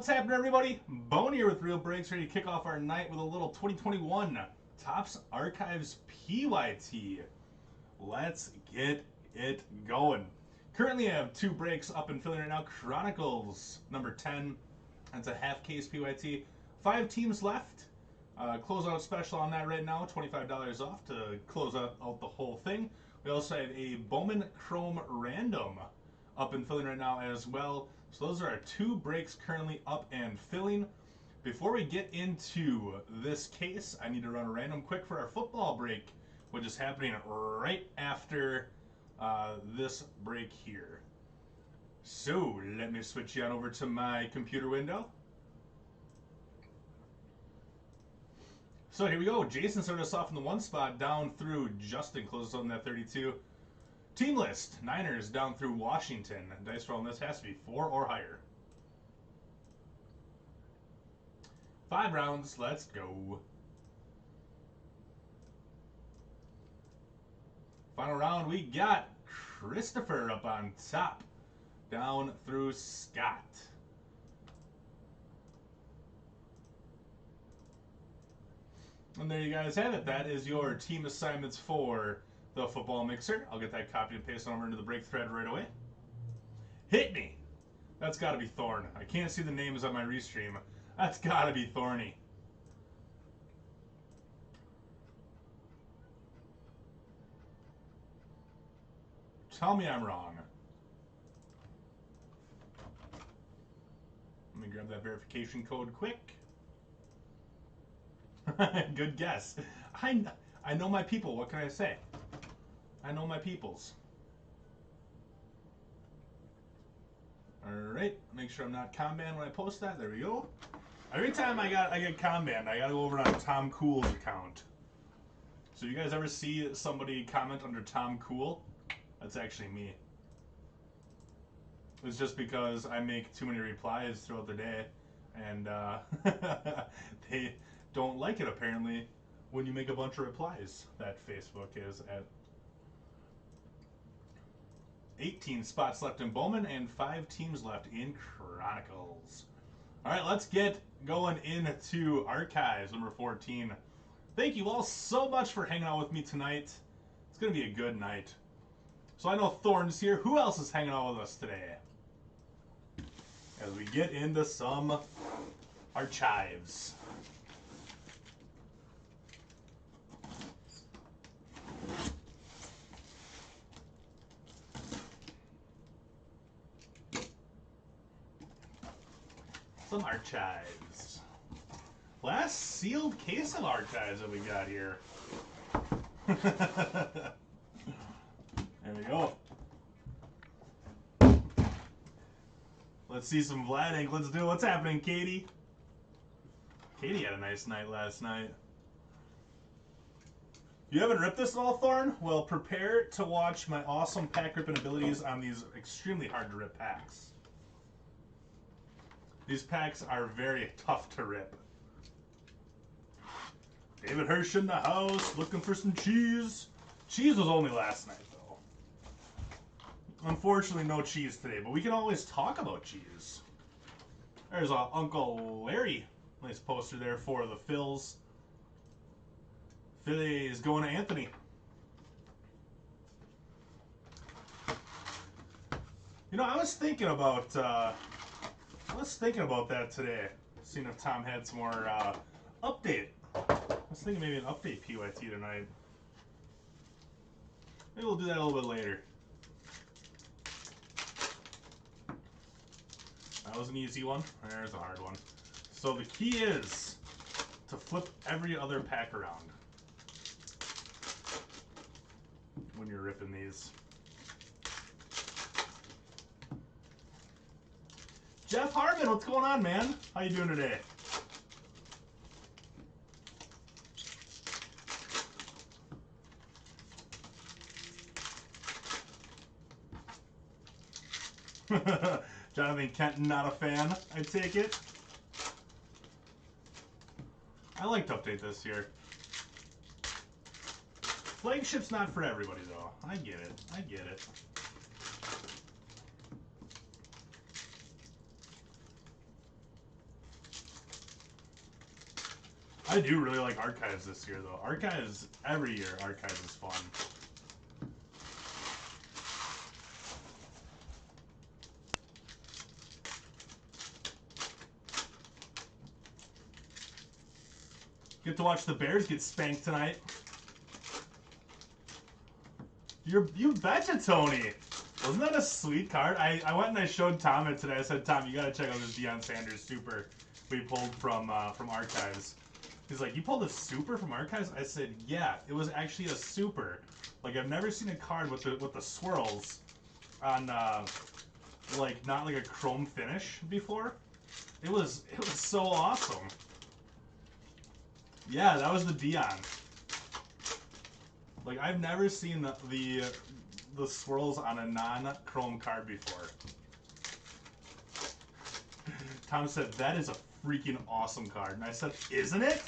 What's happening, everybody? Bone here with Real Breaks, ready to kick off our night with a little 2021 Topps Archives PYT. Let's get it going. Currently, I have 2 breaks up and filling right now. Chronicles number 10. That's a half case PYT. 5 teams left. Closeout special on that right now, $25 off to close out the whole thing. We also have a Bowman Chrome Random up and filling right now as well. So those are our 2 breaks currently up and filling. Before we get into this case, I need to run a random quick for our football break, which is happening right after this break here. So let me switch you on over to my computer window. So here we go. Jason started us off in the 1 spot down through Justin, closes on that 32. Team list, Niners down through Washington. Dice roll on this has to be 4 or higher. 5 rounds, let's go. Final round, we got Christopher up on top, down through Scott. And there you guys have it. That is your team assignments for the football mixer. I'll get that copy and paste over into the break thread right away. Hit me. That's got to be Thorn. I can't see the names on my restream. That's got to be Thorny. Tell me I'm wrong. Let me grab that verification code quick. Good guess. I know my people. What can I say? I know my peoples. Alright, make sure I'm not com banned when I post that. There we go. Every time I get com banned, I gotta go over on Tom Cool's account. So you guys ever see somebody comment under Tom Cool? That's actually me. It's just because I make too many replies throughout the day, and they don't like it apparently when you make a bunch of replies. That Facebook is at 18 spots left in Bowman and 5 teams left in Chronicles. All right, let's get going into Archives number 14. Thank you all so much for hanging out with me tonight. It's going to be a good night. So I know Thorn's here. Who else is hanging out with us today? As we get into some Archives. Some Archives. Last sealed case of Archives that we got here. There we go. Let's see some Vlad ink. Let's do it. What's happening, Katie? Katie had a nice night last night. You haven't ripped this at all, Thorn? Well, prepare to watch my awesome pack ripping abilities on these extremely hard to rip packs. These packs are very tough to rip. David Hirsch in the house, looking for some cheese. Cheese was only last night, though. Unfortunately, no cheese today, but we can always talk about cheese. There's Uncle Larry. Nice poster there for the Phils. Philly is going to Anthony. You know, I was thinking about that today, seeing if Tom had some more update. I was thinking maybe an update PYT tonight. Maybe we'll do that a little bit later. That was an easy one. There's a hard one. So the key is to flip every other pack around when you're ripping these. Jeff Harmon, what's going on, man? How you doing today? Jonathan Kenton, not a fan, I take it. I like to update this here. Flagship's not for everybody, though. I get it. I get it. I do really like Archives this year, though. Archives, every year, Archives is fun. Get to watch the Bears get spanked tonight. You betcha, Tony. Wasn't that a sweet card? I went and I showed Tom it today. I said, Tom, you got to check out this Deion Sanders super we pulled from Archives. He's like, you pulled a super from Archives? I said, yeah, it was actually a super. Like, I've never seen a card with the swirls on like not like a chrome finish before. It was so awesome. Yeah, that was the Deion. Like, I've never seen the swirls on a non-chrome card before. Tom said, that is a freaking awesome card. And I said, isn't it?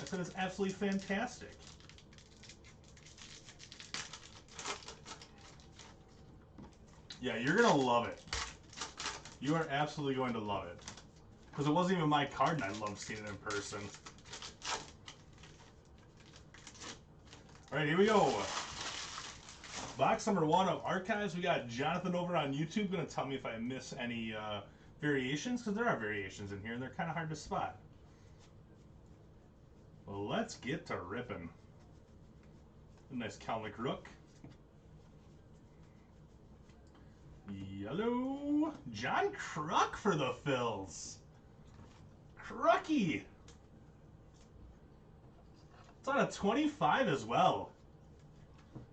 I said, it's absolutely fantastic. Yeah, you're going to love it. You are absolutely going to love it. Because it wasn't even my card, and I loved seeing it in person. All right, here we go. Box number 1 of Archives. We got Jonathan over on YouTube going to tell me if I miss any variations, because there are variations in here, and they're kind of hard to spot. Well, let's get to ripping. A nice Kalnick Rook. Yellow. John Kruk for the Phils. Crucky. It's on a 25 as well.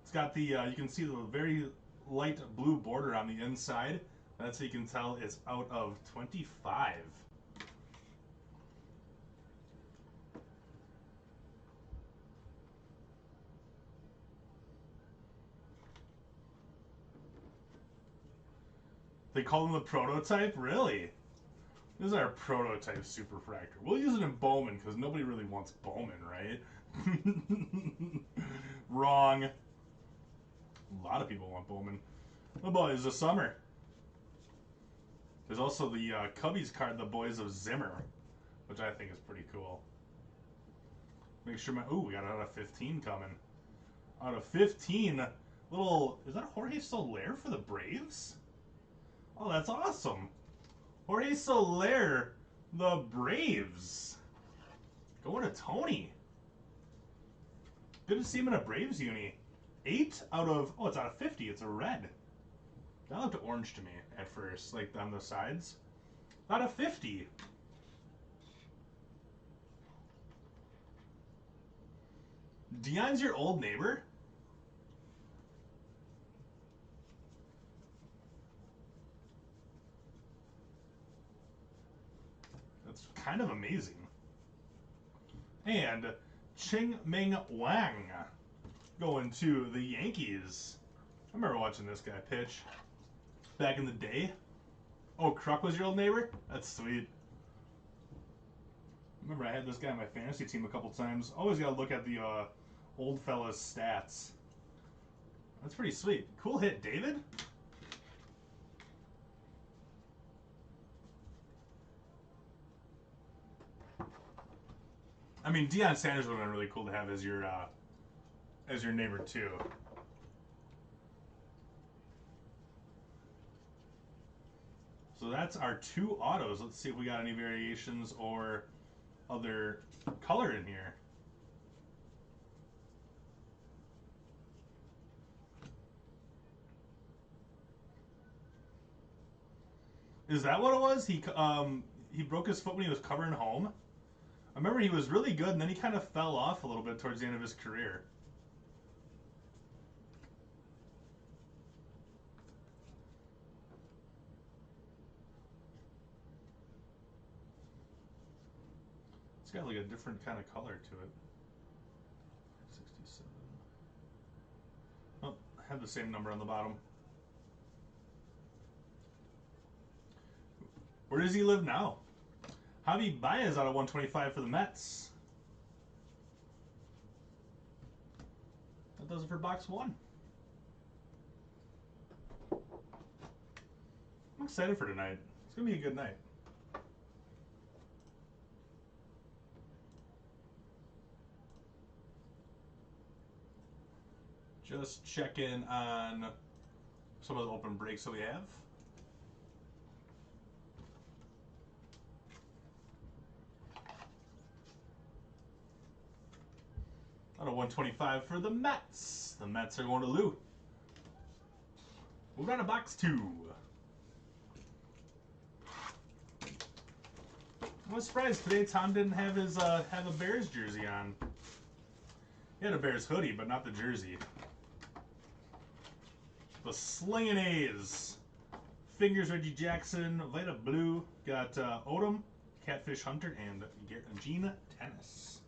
It's got the, you can see the very light blue border on the inside. That's how you can tell it's out of 25. They call them the prototype? Really? This is our prototype superfractor. We'll use it in Bowman because nobody really wants Bowman, right? Wrong. A lot of people want Bowman. The boys of summer. There's also the Cubbies card, the boys of Zimmer, which I think is pretty cool. Make sure my... Ooh, we got out of 15 coming. Out of 15, little... Is that Jorge Solaire for the Braves? Oh, that's awesome. Jorge Solaire, the Braves. Going to Tony. Good to see him in a Braves uni. 8 out of... Oh, it's out of 50. It's a red. That looked orange to me at first, like on the sides. Out of 50. Deion's your old neighbor? That's kind of amazing. And Ching-Ming Wang going to the Yankees. I remember watching this guy pitch back in the day. Oh, Kruk was your old neighbor? That's sweet. Remember, I had this guy on my fantasy team a couple times. Always got to look at the old fella's stats. That's pretty sweet. Cool hit, David. I mean, Deion Sanders would have been really cool to have as your neighbor too. So that's our 2 autos. Let's see if we got any variations or other color in here. Is that what it was? He broke his foot when he was covering home. I remember he was really good, and then he kind of fell off a little bit towards the end of his career. It's got like a different kind of color to it. 67. Oh, I have the same number on the bottom. Where does he live now? Javi Baez out of 125 for the Mets. That does it for box 1. I'm excited for tonight. It's going to be a good night. Just checking on some of the open breaks that we have. Out of 125 for the Mets. The Mets are going to Lou. Moving on to box 2. I was surprised today Tom didn't have his have a Bears jersey on. He had a Bears hoodie, but not the jersey. The Slingin' A's. Fingers Reggie Jackson, Vita Blue. Got Odom, Catfish Hunter, and Gene Tennis.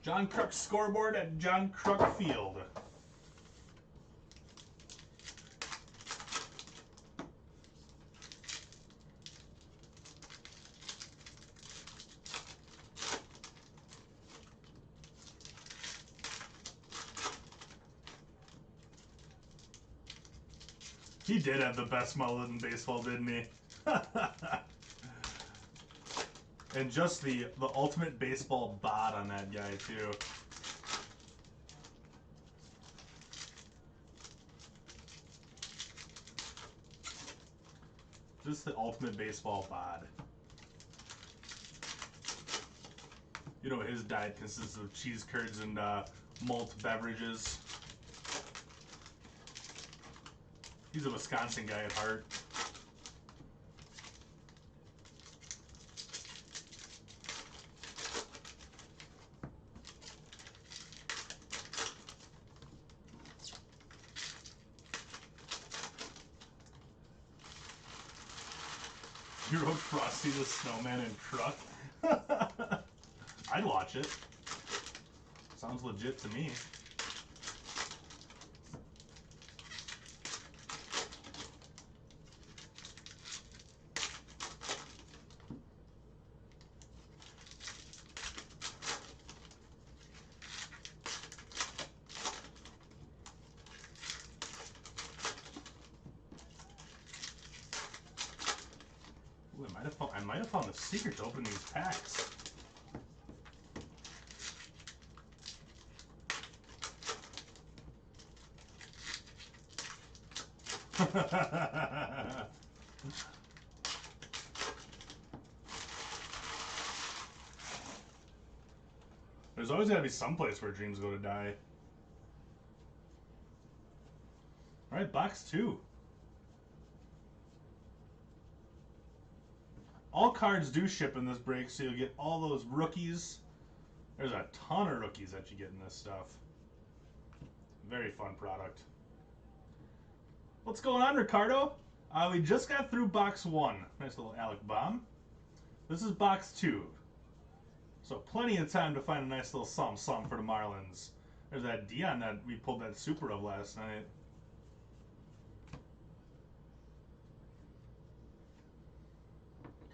John Kruk scoreboard at John Kruk Field. He did have the best mullet in baseball, didn't he? And just the ultimate baseball bod on that guy, too. Just the ultimate baseball bod. You know, his diet consists of cheese curds and malt beverages. He's a Wisconsin guy at heart. You wrote Frosty the Snowman and Truck? I'd watch it. Sounds legit to me. Ooh, I might have found the secret to open these packs. There's always got to be some place where dreams go to die. All right, box 2. All cards do ship in this break, so you'll get all those rookies. There's a ton of rookies that you get in this stuff. Very fun product. What's going on, Ricardo? We just got through box 1. Nice little Alec bomb. This is box 2. So plenty of time to find a nice little something for the Marlins. There's that Dion that we pulled that super of last night.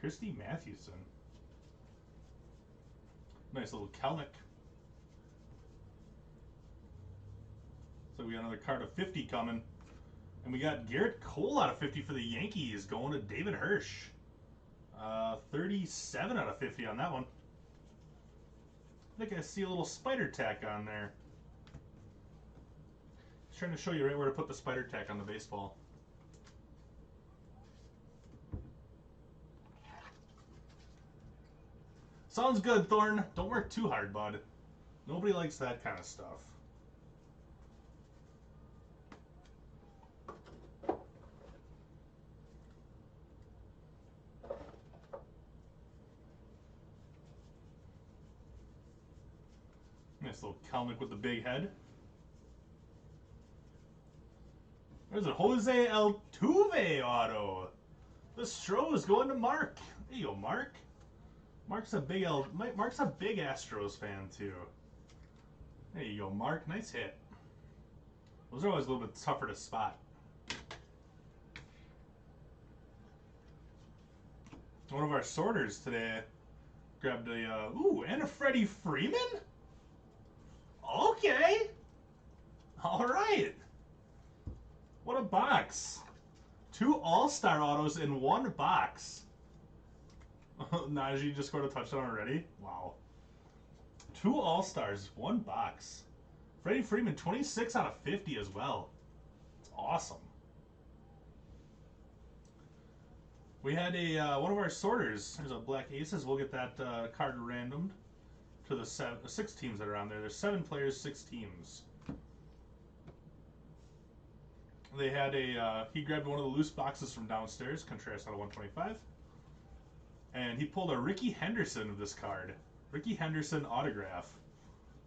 Christy Mathewson. Nice little Kelnick. So we got another card of 50 coming. And we got Garrett Cole out of 50 for the Yankees going to David Hirsch. 37 out of 50 on that one. I think I see a little spider tack on there. Just trying to show you right where to put the spider tack on the baseball. Sounds good, Thorn. Don't work too hard, bud. Nobody likes that kind of stuff. Nice little Kelnick with the big head. There's a Jose Altuve auto. The Stros going to Mark. There you go, Mark. Mark's a big Astros fan too. There you go, Mark. Nice hit. Those are always a little bit tougher to spot. One of our sorters today grabbed a ooh, and a Freddie Freeman. Okay. All right. What a box. 2 All-Star autos in one box. Najee just scored a touchdown already? Wow. 2 All-Stars, 1 box. Freddie Freeman, 26 out of 50 as well. It's awesome. We had a one of our sorters. There's a Black Aces. We'll get that card randomed to the 6 teams that are on there. There's 7 players, 6 teams. They had he grabbed one of the loose boxes from downstairs, Contreras out of 125. And he pulled a Ricky Henderson of this card. Ricky Henderson autograph.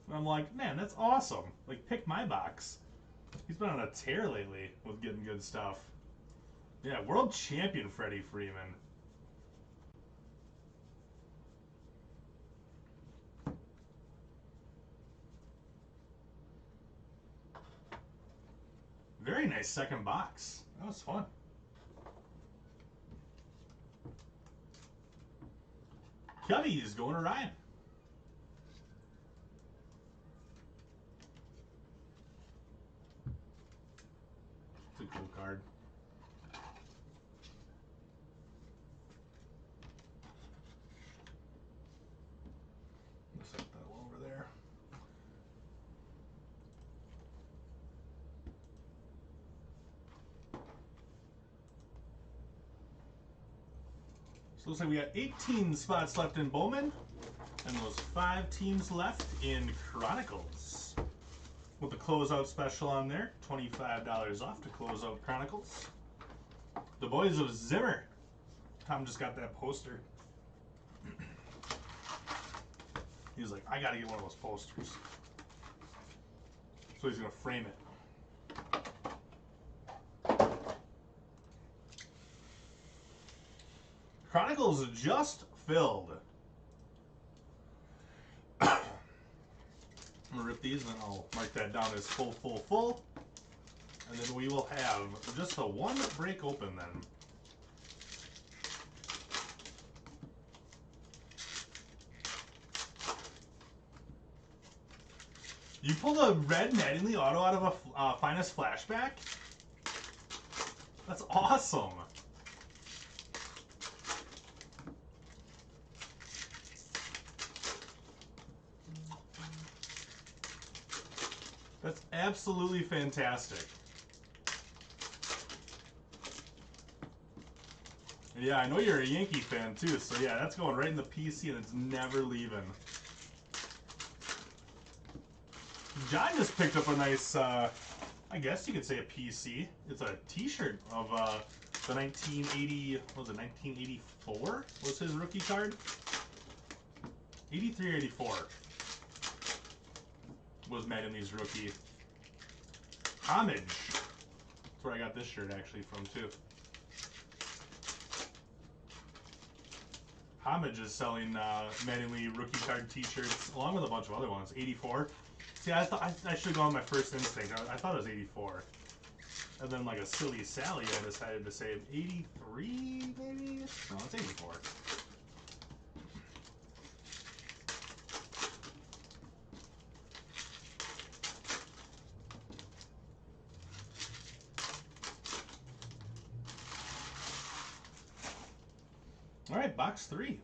And I'm like, man, that's awesome. Like, pick my box. He's been on a tear lately with getting good stuff. Yeah, world champion Freddie Freeman. Very nice second box. That was fun. Cubbies going to Ryan. It's a cool card. Set that one over there. So it looks like we got 18 spots left in Bowman, and those 5 teams left in Chronicles. With the closeout special on there, $25 off to close out Chronicles. The Boys of Zimmer. Tom just got that poster. He was like, I gotta get one of those posters. So he's gonna frame it. Chronicles just filled. I'm gonna rip these and then I'll mark that down as full, full, full. And then we will have just a 1 break open then. You pulled a red Mattingly auto out of a Finest Flashback? That's awesome. That's absolutely fantastic. And yeah, I know you're a Yankee fan too, so yeah, that's going right in the PC and it's never leaving. John just picked up a nice, I guess you could say a PC. It's a t-shirt of the 1980, what was it, 1984 was his rookie card? 83 or 84 was Mattingly's rookie. Homage. That's where I got this shirt actually from too. Homage is selling Mattingly rookie card t-shirts along with a bunch of other ones. 84. See, I thought I should have gone with my first instinct. I thought it was 84. And then, like a silly Sally, I decided to say 83, maybe? No, it's 84. All right, box 3.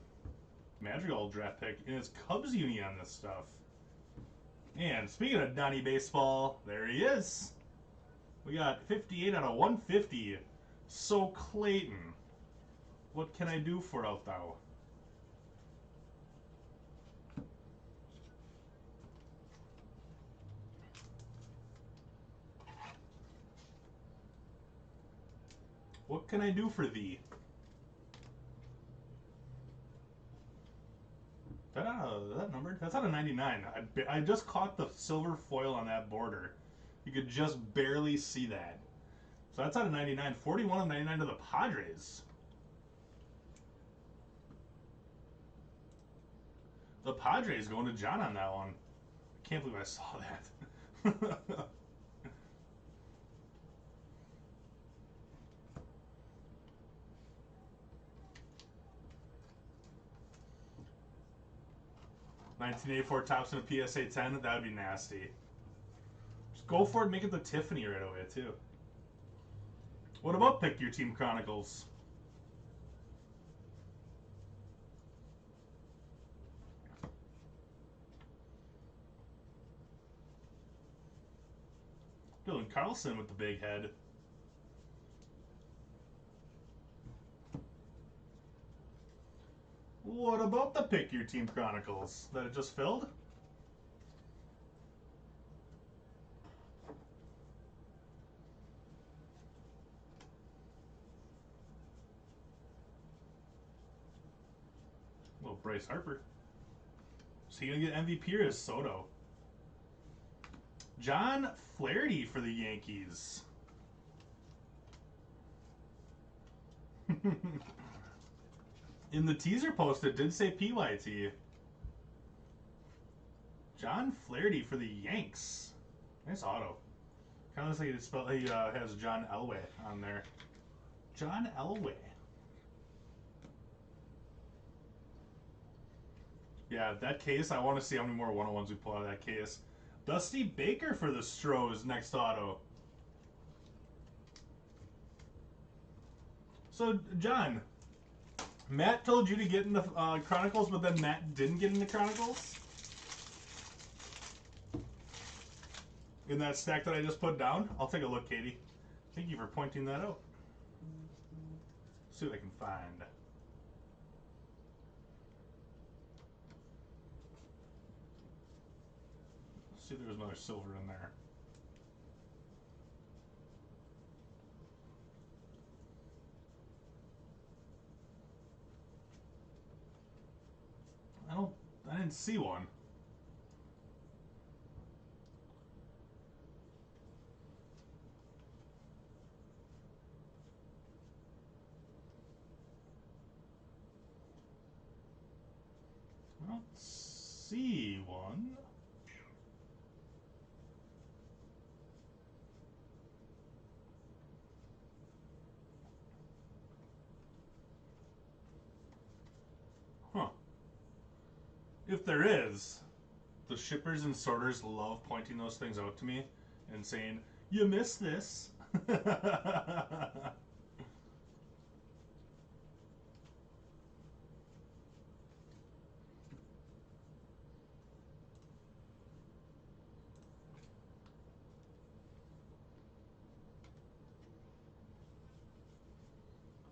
Madrigal draft pick. And it's Cubs uni on this stuff. And speaking of Donnie Baseball, there he is. We got 58 out of 150. So Clayton, what can I do for out thou? What can I do for thee? Is that numbered? That's out of 99. I just caught the silver foil on that border. You could just barely see that. So that's out of 99. 41 of 99 to the Padres. The Padres going to John on that one. I can't believe I saw that. $1984 tops in a PSA 10. That would be nasty. Just go for it. Make it the Tiffany right away too. What about Pick Your Team Chronicles? Dylan Carlson with the big head. What about the Pick Your Team Chronicles that it just filled? Little Bryce Harper. Is he going to get MVP or is Soto? John Flaherty for the Yankees. In the teaser post, it did say PYT. John Flaherty for the Yanks. Nice auto. Kind of looks like he has John Elway on there. John Elway. Yeah, that case, I want to see how many more 101s we pull out of that case. Dusty Baker for the Stros, next auto. So, John, Matt told you to get in the Chronicles, but then Matt didn't get in the Chronicles? In that stack that I just put down? I'll take a look, Katie. Thank you for pointing that out. See what I can find. See, there was another silver in there. I didn't see one. I don't see one. Huh. If there is, the shippers and sorters love pointing those things out to me and saying, "You missed this."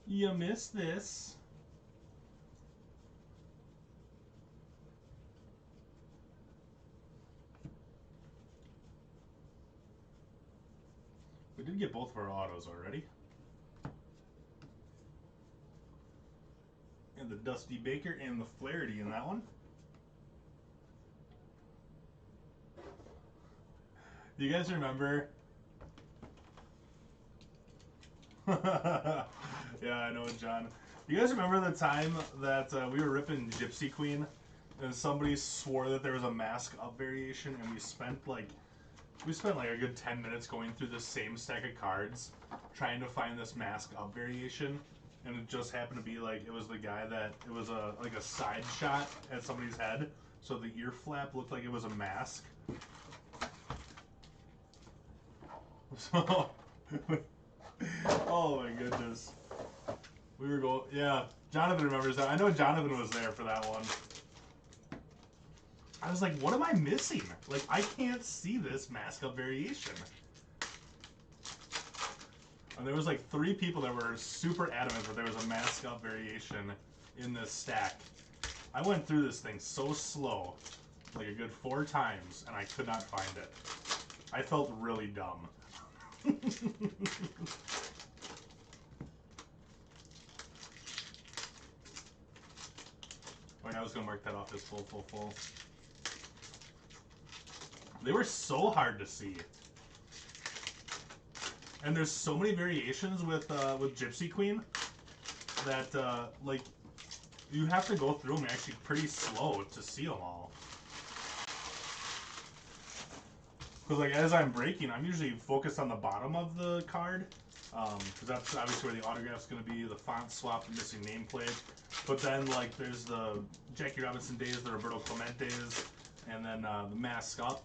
You missed this. We did get both of our autos already. And the Dusty Baker and the Flaherty in that one. Do you guys remember? Yeah, I know, John. You guys remember the time that we were ripping Gypsy Queen and somebody swore that there was a mask up variation, and we spent like a good 10 minutes going through the same stack of cards trying to find this mask up variation, and it just happened to be like it was the guy that it was like a side shot at somebody's head, so the ear flap looked like it was a mask. So oh my goodness. We were going, yeah, Jonathan remembers that. I know Jonathan was there for that one. I was like, what am I missing? Like, I can't see this mask up variation. And there was like 3 people that were super adamant that there was a mask up variation in this stack. I went through this thing so slow, like a good 4 times, and I could not find it. I felt really dumb. Wait, I was gonna mark that off as full. They were so hard to see, and there's so many variations with Gypsy Queen that like you have to go through them actually pretty slow to see them all. Because like as I'm breaking, I'm usually focused on the bottom of the card, because that's obviously where the autograph's going to be, the font swap, the missing nameplate. But then like there's the Jackie Robinson days, the Roberto Clemente days, and then the mask up,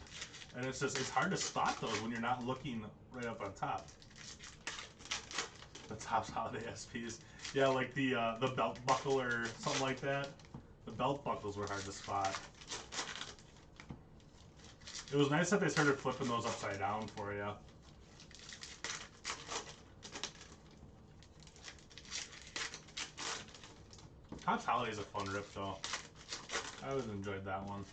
and it's hard to spot those when you're not looking right up on top. The Topps Holiday SPs, yeah, like the belt buckle or something like that. The belt buckles were hard to spot. It was nice that they started flipping those upside down for you. Topps Holiday's a fun rip, though. I always enjoyed that one.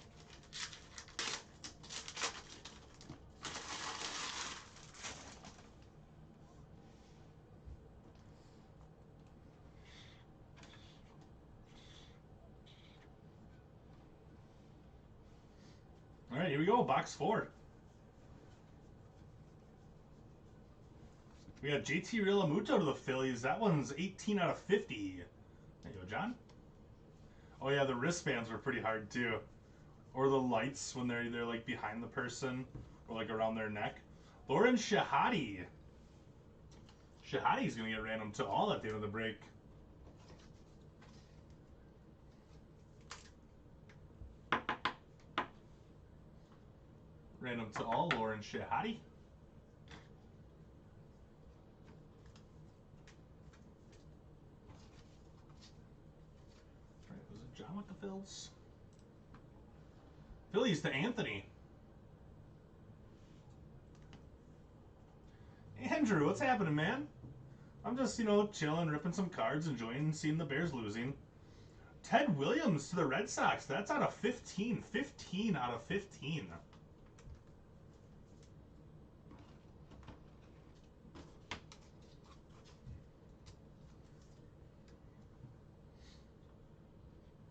All right, here we go. Box 4. We got JT Realmuto to the Phillies. That one's 18 out of 50. There you go, John. Oh yeah, the wristbands were pretty hard too. Or the lights when they're either like behind the person or like around their neck. Lauren Shahadi. Shahadi's gonna get random to all at the end of the break. Random to all, Lauren Shahadi. Right, was it John with the Phils? Phillies to Anthony. Andrew, what's happening, man? I'm just, chilling, ripping some cards, enjoying seeing the Bears losing. Ted Williams to the Red Sox. That's out of 15. 15 out of 15.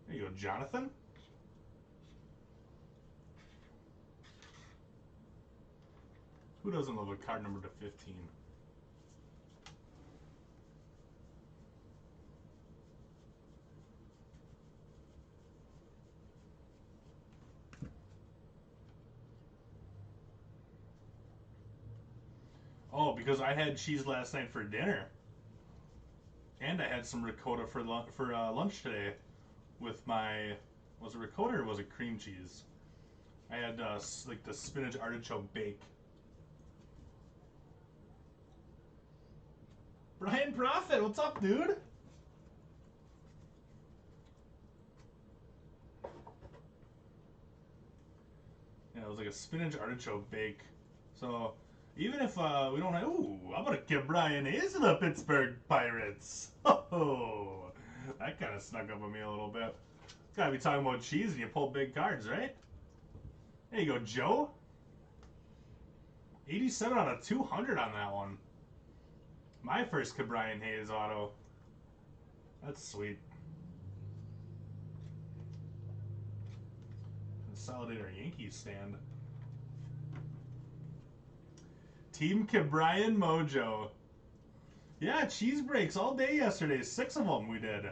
There you go, Jonathan. Who doesn't love a card number to 15? Oh, because I had cheese last night for dinner. And I had some ricotta for lunch today with my... Was it ricotta or was it cream cheese? I had like the spinach artichoke bake. Brian Prophet, what's up, dude? Yeah, it was like a spinach artichoke bake. So, even if we don't have... Ooh, I'm going to give Brian Hayes to the Pittsburgh Pirates. Oh, that kind of snuck up on me a little bit. It's got to be talking about cheese and you pull big cards, right? There you go, Joe. 87 out of 200 on that one. My first Brian Hayes auto. That's sweet. Consolidate our Yankees stand. Team Brian Mojo. Yeah, cheese breaks all day yesterday. 6 of them we did.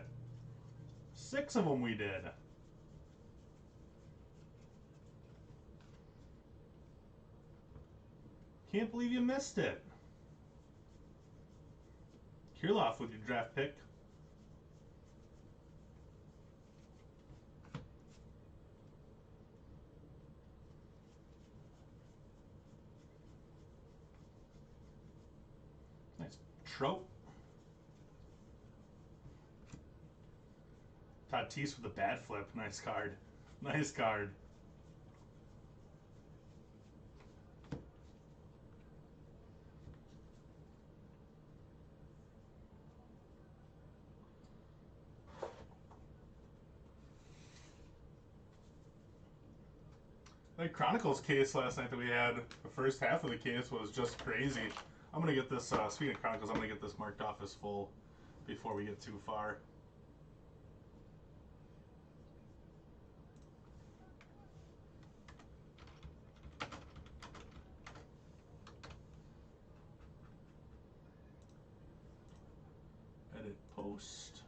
6 of them we did. Can't believe you missed it. Kirilloff with your draft pick. Nice. Trope. Tatis with the bat flip. Nice card. Nice card. That Chronicles case last night that we had, the first half of the case was just crazy. I'm going to get this, speaking of Chronicles, I'm going to get this marked off as full before we get too far. Edit post.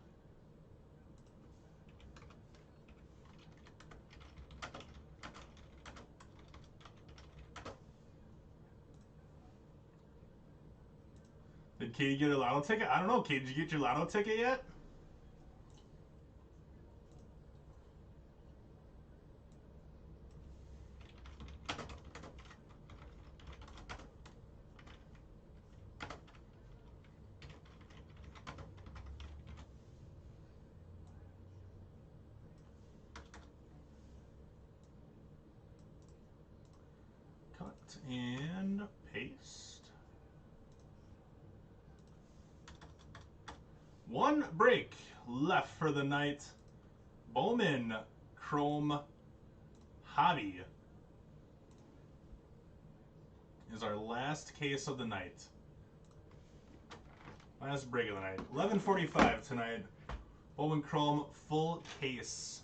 Did Katie get a lotto ticket? I don't know, Katie. Did you get your lotto ticket yet? Cut and paste. One break. left for the night. Bowman Chrome Hobby is our last case of the night. Last break of the night. 11:45 tonight. Bowman Chrome full case.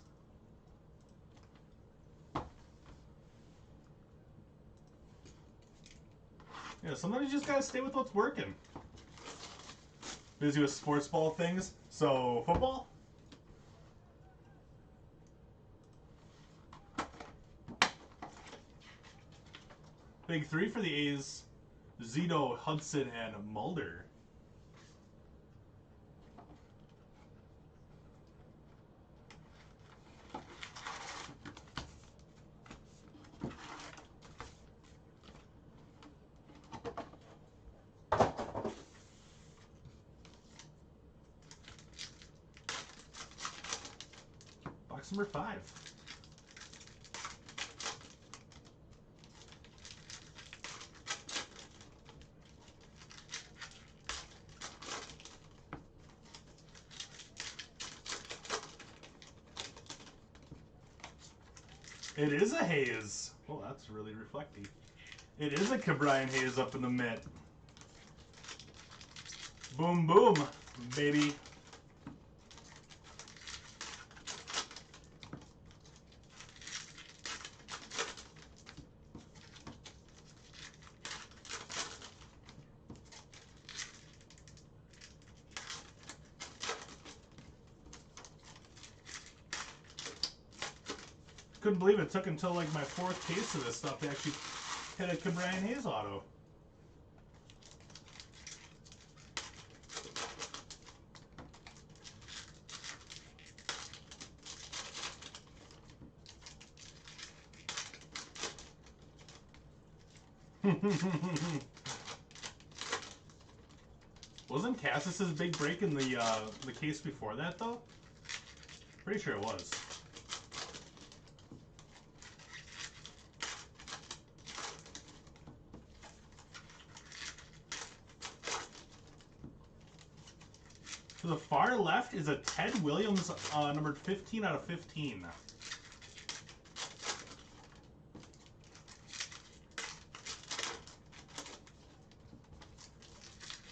Yeah, sometimes you just gotta stay with what's working. Busy with sports ball things. So, football? Big three for the A's. Zito, Hudson, and Mulder. Box number 5. It is a Hayes. Oh, that's really reflecty. It is a Cabrian Hayes up in the mitt. Boom, boom, baby. Couldn't believe it took until like my 4th case of this stuff to actually hit a Cabrian Hayes auto. Wasn't Cassis's big break in the case before that though? Pretty sure it was. To the far left is a Ted Williams, numbered 15 out of 15.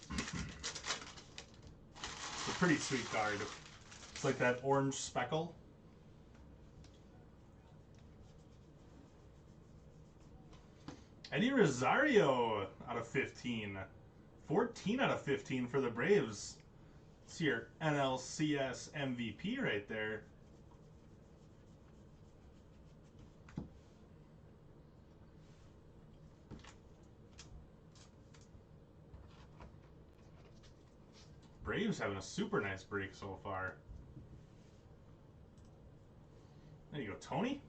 It's a pretty sweet card. It's like that orange speckle. Eddie Rosario out of 15. 14 out of 15 for the Braves. It's your NLCS MVP right there. Braves having a super nice break so far. There you go, Tony.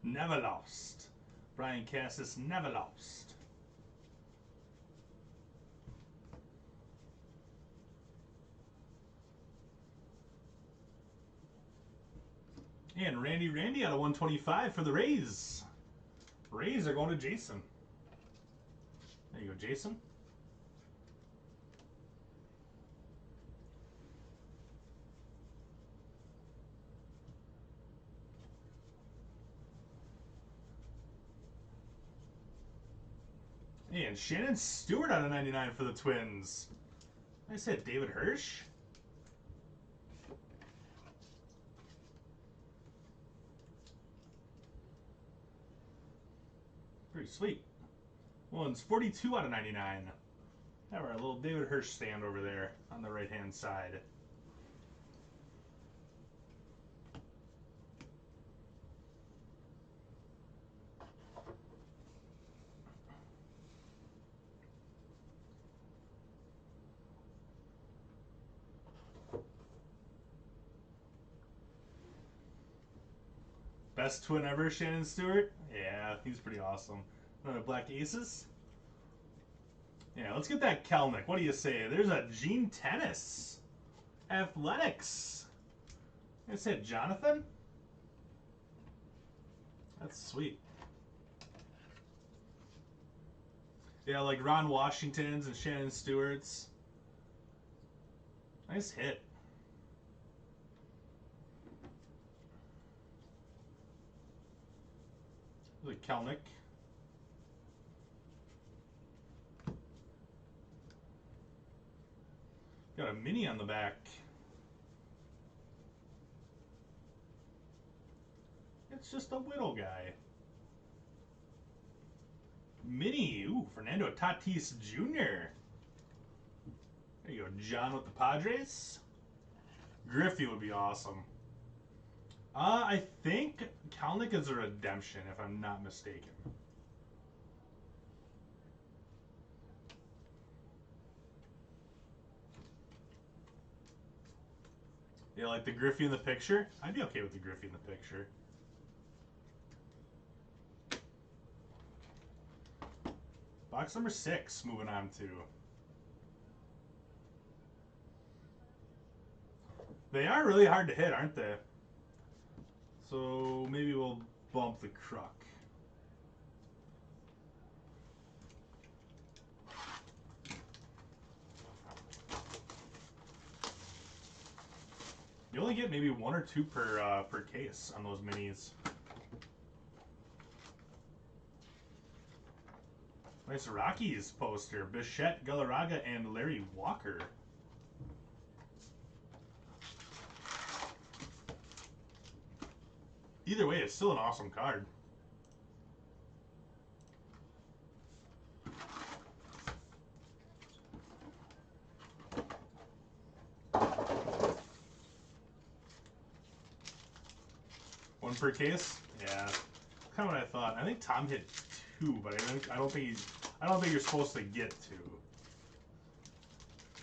Never lost. Brian Cassis never lost. And Randy out of 125 for the Rays. Rays are going to Jason. There you go, Jason. And Shannon Stewart out of 99 for the Twins. I said David Hirsch. Pretty sweet. One's 42 out of 99. Have our little David Hirsch stand over there on the right-hand side. Best twin ever, Shannon Stewart? Yeah, he's pretty awesome. Black Aces. Yeah, let's get that Kelnick. What do you say? There's a Gene Tennis. Athletics. I said Jonathan? That's sweet. Yeah, like Ron Washington's and Shannon Stewart's. Nice hit. There's a Kelnick. Got a mini on the back. It's just a Whittle guy. Mini. Ooh, Fernando Tatis Jr. There you go, John with the Padres. Griffey would be awesome. I think Kelnick is a redemption, if I'm not mistaken. Yeah, like the Griffey in the picture? I'd be okay with the Griffey in the picture. Box number 6, moving on to. They are really hard to hit, aren't they? So maybe we'll bump the Kruk. You only get maybe 1 or 2 per case on those minis. Nice Rockies poster. Bichette, Galarraga, and Larry Walker. Either way, it's still an awesome card. One per case? Yeah. Kind of what I thought. I think Tom hit 2, but I don't think you're supposed to get 2.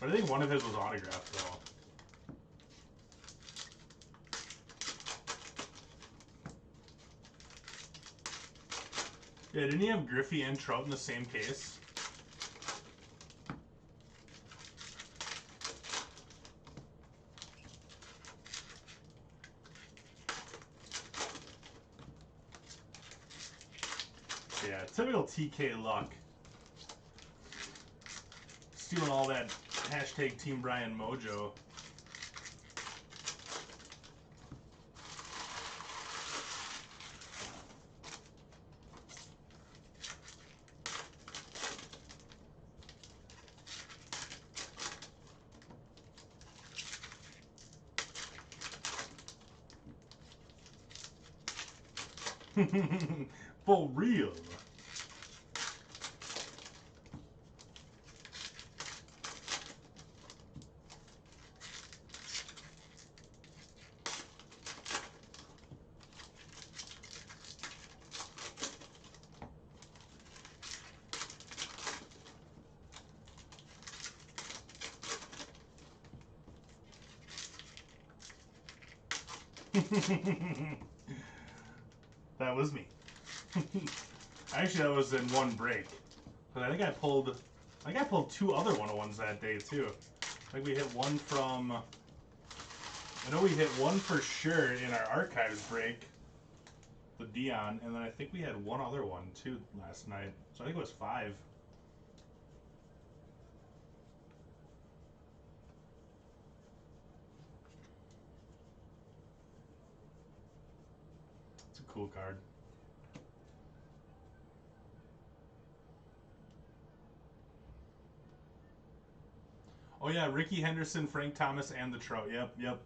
But I think one of his was autographed though. Yeah, didn't he have Griffey and Trout in the same case? Yeah, typical TK luck. Stealing all that hashtag Team Brian mojo. For real. That was me. Actually, that was in one break. But I think I pulled 2 other 101s that day too. I think we hit one from. I know we hit one for sure in our archives break, the Dion, and then I think we had one other one too last night. So I think it was 5. It's a cool card. Oh yeah, Ricky Henderson, Frank Thomas, and the Trout. Yep.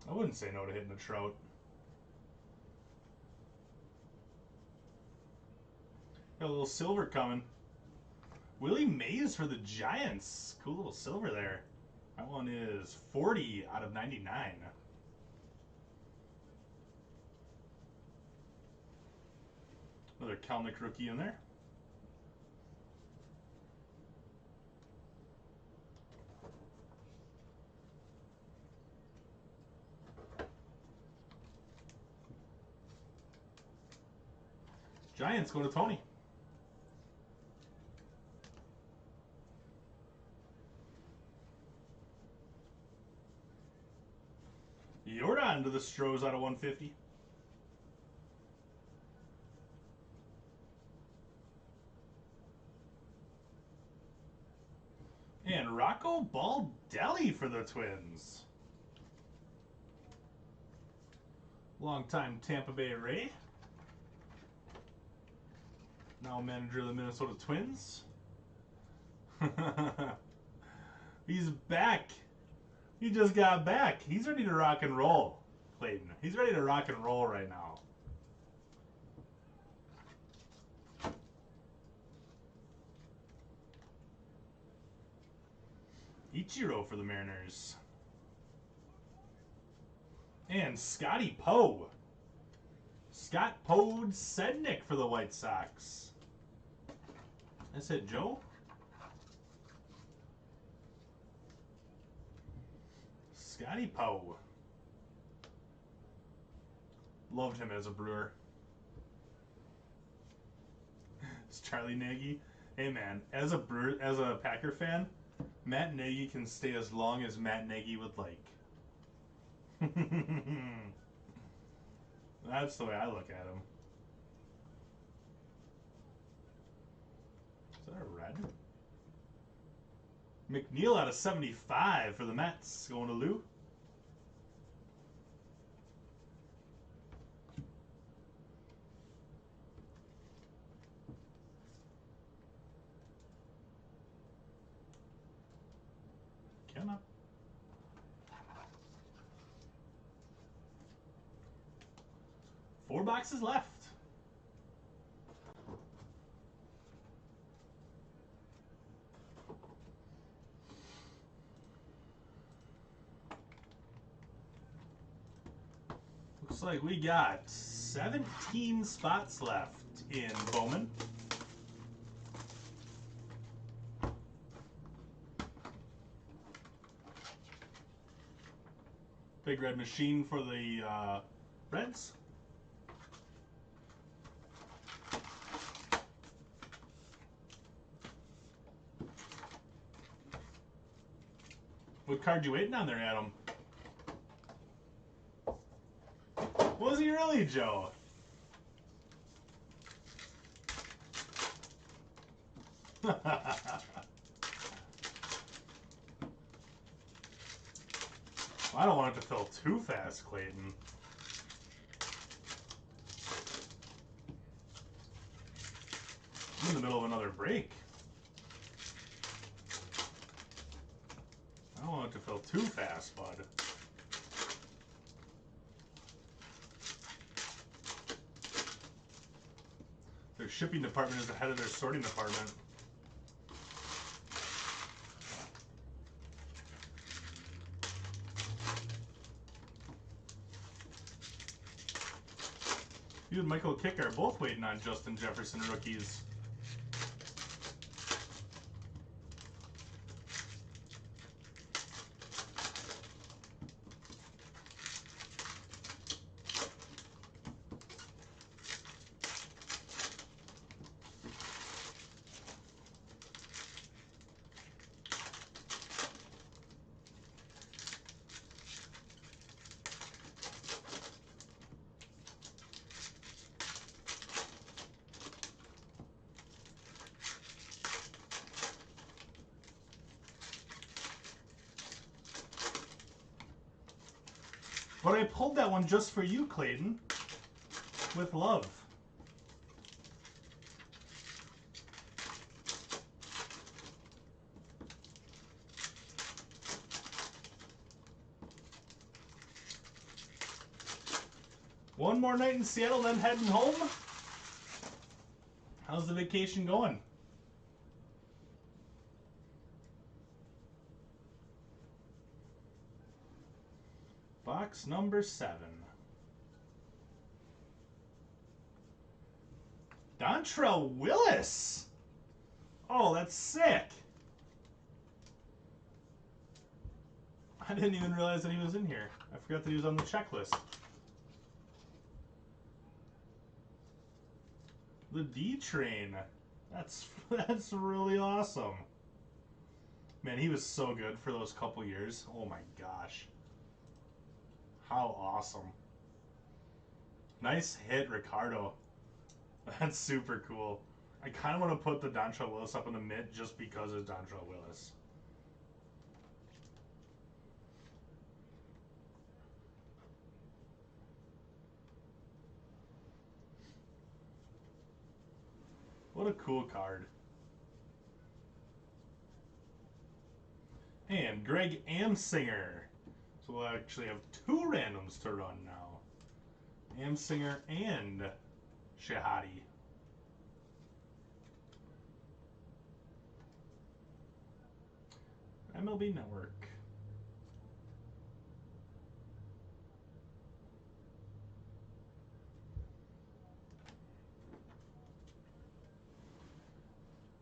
I wouldn't say no to hitting the Trout. Got a little silver coming. Willie Mays for the Giants. Cool little silver there. That one is 40 out of 99. Another Kelnick rookie in there. Giants go to Tony. Jordan to the Stros out of 150. And Rocco Baldelli for the Twins. Longtime Tampa Bay Ray. Now manager of the Minnesota Twins. He's back. He just got back. He's ready to rock and roll, Clayton. He's ready to rock and roll right now. Ichiro for the Mariners. And Scotty Poe. Scott Podsednik for the White Sox. That's it, Joe. Scotty Poe. Loved him as a Brewer. It's Charlie Nagy. Hey man, as a Packer fan, Matt Nagy can stay as long as Matt Nagy would like. That's the way I look at him. Is that a red? McNeil out of 75 for the Mets. Going to Lou. Come on. Four boxes left. Looks like we got 17 spots left in Bowman. Big red machine for the Reds. What card you waiting on there, Adam? Was he really, Joe? I don't want it to fill too fast, Clayton. I'm in the middle of another break. I don't want it to fill too fast, bud. Their shipping department is ahead of their sorting department. You and Michael Kick are both waiting on Justin Jefferson rookies. But I pulled that one just for you, Clayton. With love. One more night in Seattle, then heading home. How's the vacation going? Box number 7. Dontrell Willis. Oh, that's sick. I didn't even realize that he was in here. I forgot that he was on the checklist. The D-Train. That's really awesome. Man, he was so good for those couple years. Oh my gosh. How awesome. Nice hit, Ricardo. That's super cool. I kind of want to put the Dontrelle Willis up in the mid just because it's Dontrelle Willis. What a cool card. And Greg Amsinger. So we'll actually have two randoms to run now. Amsinger and Shahadi. MLB Network.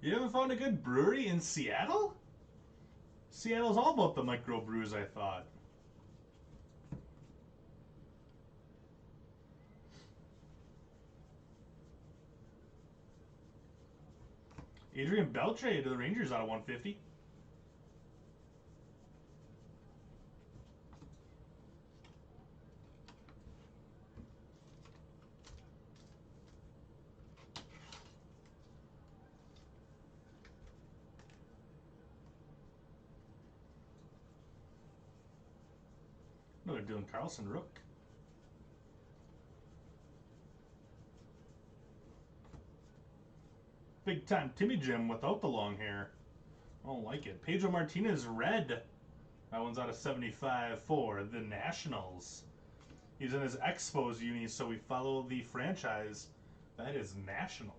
You haven't found a good brewery in Seattle? Seattle's all about the microbrews, I thought. Adrian Beltre to the Rangers out of 150. Another Dylan Carlson rook. Big time Timmy Jim without the long hair. I don't like it. Pedro Martinez red. That one's out of 75 for the Nationals. He's in his Expos uni, so we follow the franchise. That is Nationals.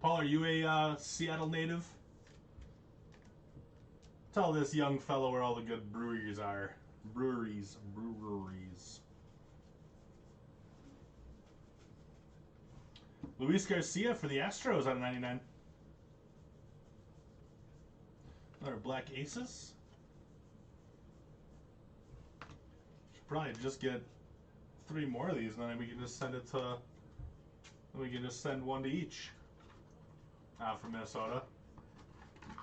Paul, are you a Seattle native? Tell this young fellow where all the good breweries are. Breweries. Luis Garcia for the Astros out of 99. Another Black Aces. Should probably just get 3 more of these, and then we can just send it to. We can just send 1 to each. From Minnesota.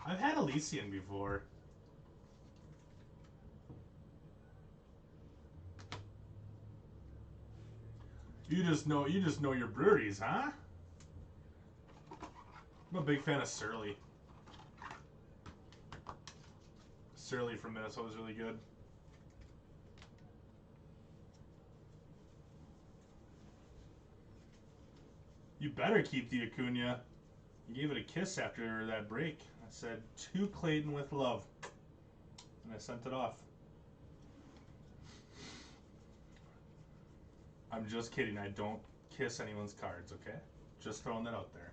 I've had Elysian before. You just know your breweries, huh? I'm a big fan of Surly. Surly from Minnesota is really good. You better keep the Acuna. You gave it a kiss after that break. I said, to Clayton with love. And I sent it off. I'm just kidding. I don't kiss anyone's cards, okay? Just throwing that out there.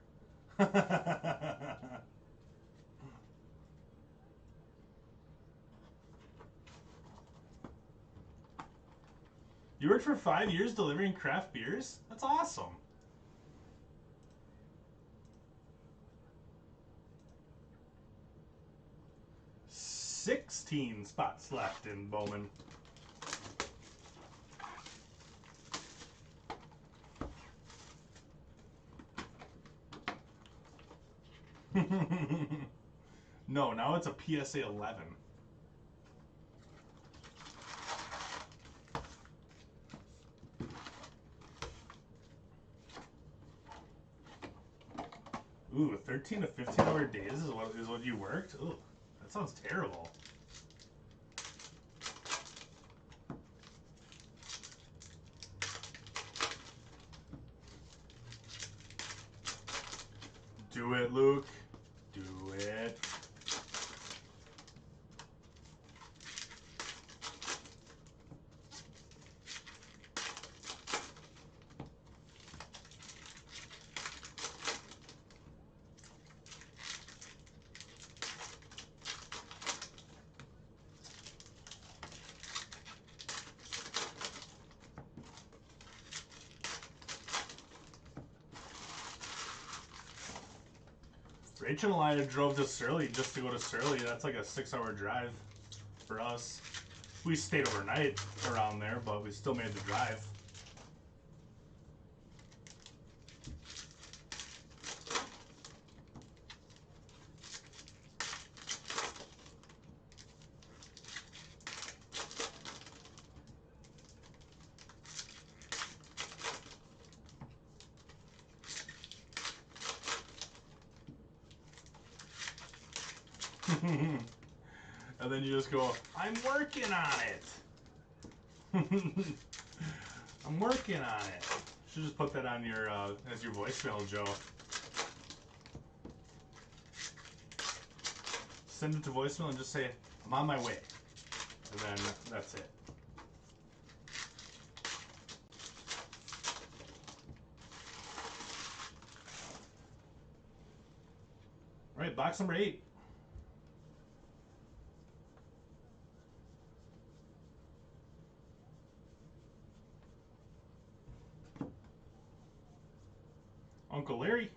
You worked for 5 years delivering craft beers? That's awesome. 16 spots left in Bowman. No, now it's a PSA 11. Ooh, 13 to 15-hour days is what you worked? Ooh, that sounds terrible. Do it, Luke. Do it. Rachel and I drove to Surly just to go to Surly. That's like a 6-hour drive for us. We stayed overnight around there, but we still made the drive. And then you just go, I'm working on it. I'm working on it. Should just put that on your as your voicemail, Joe. Send it to voicemail and just say, I'm on my way. And then that's it. All right, box number 8. Uncle Larry.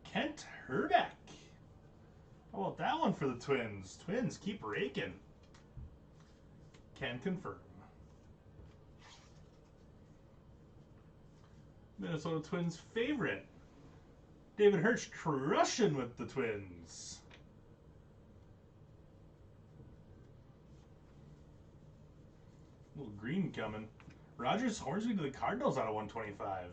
Kent Herbeck. How about that one for the Twins? Twins keep raking. Can confirm. Minnesota Twins favorite. David Hirsch crushing with the Twins. A little green coming. Rogers Hornsby to the Cardinals out of 125.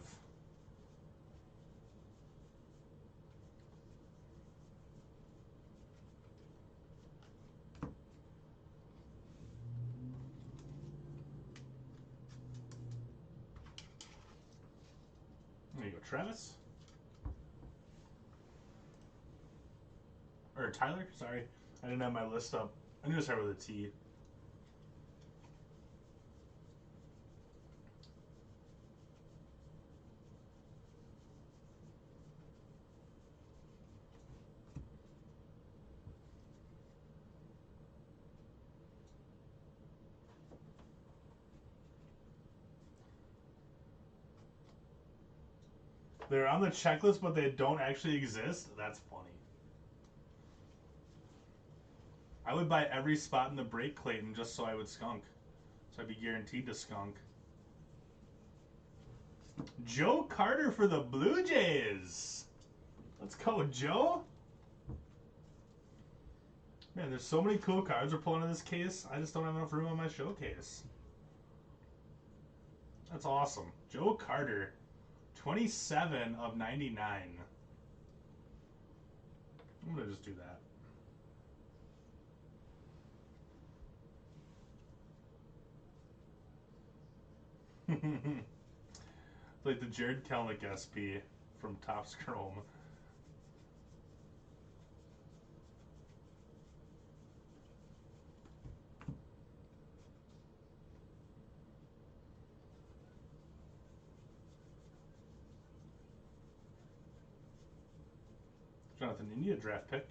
There you go, Travis. Or Tyler, sorry. I didn't have my list up. I knew it started with a T. They're on the checklist, but they don't actually exist? That's funny. I would buy every spot in the break, Clayton, just so I would skunk. So I'd be guaranteed to skunk. Joe Carter for the Blue Jays. Let's go, Joe. Man, there's so many cool cards we're pulling in this case. I just don't have enough room on my showcase. That's awesome. Joe Carter. 27 of 99. I'm going to just do that. Like the Jared Kelnick SP from Topps Chrome. Jonathan India draft pick.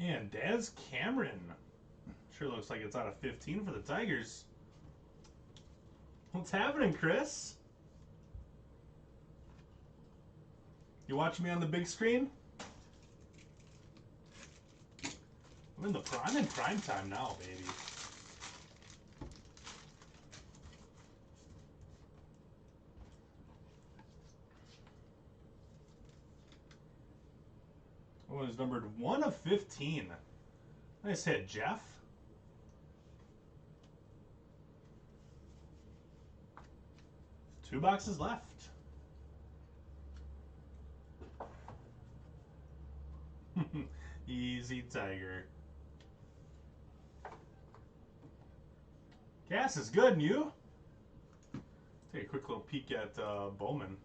And Daz Cameron. Sure looks like it's out of 15 for the Tigers. What's happening, Chris? You watching me on the big screen? I'm in prime time now, baby. Oh, it's numbered 1 of 15. Nice hit, Jeff. Two boxes left. Easy, Tiger. Gas is good, and you? Take a quick little peek at Bowman.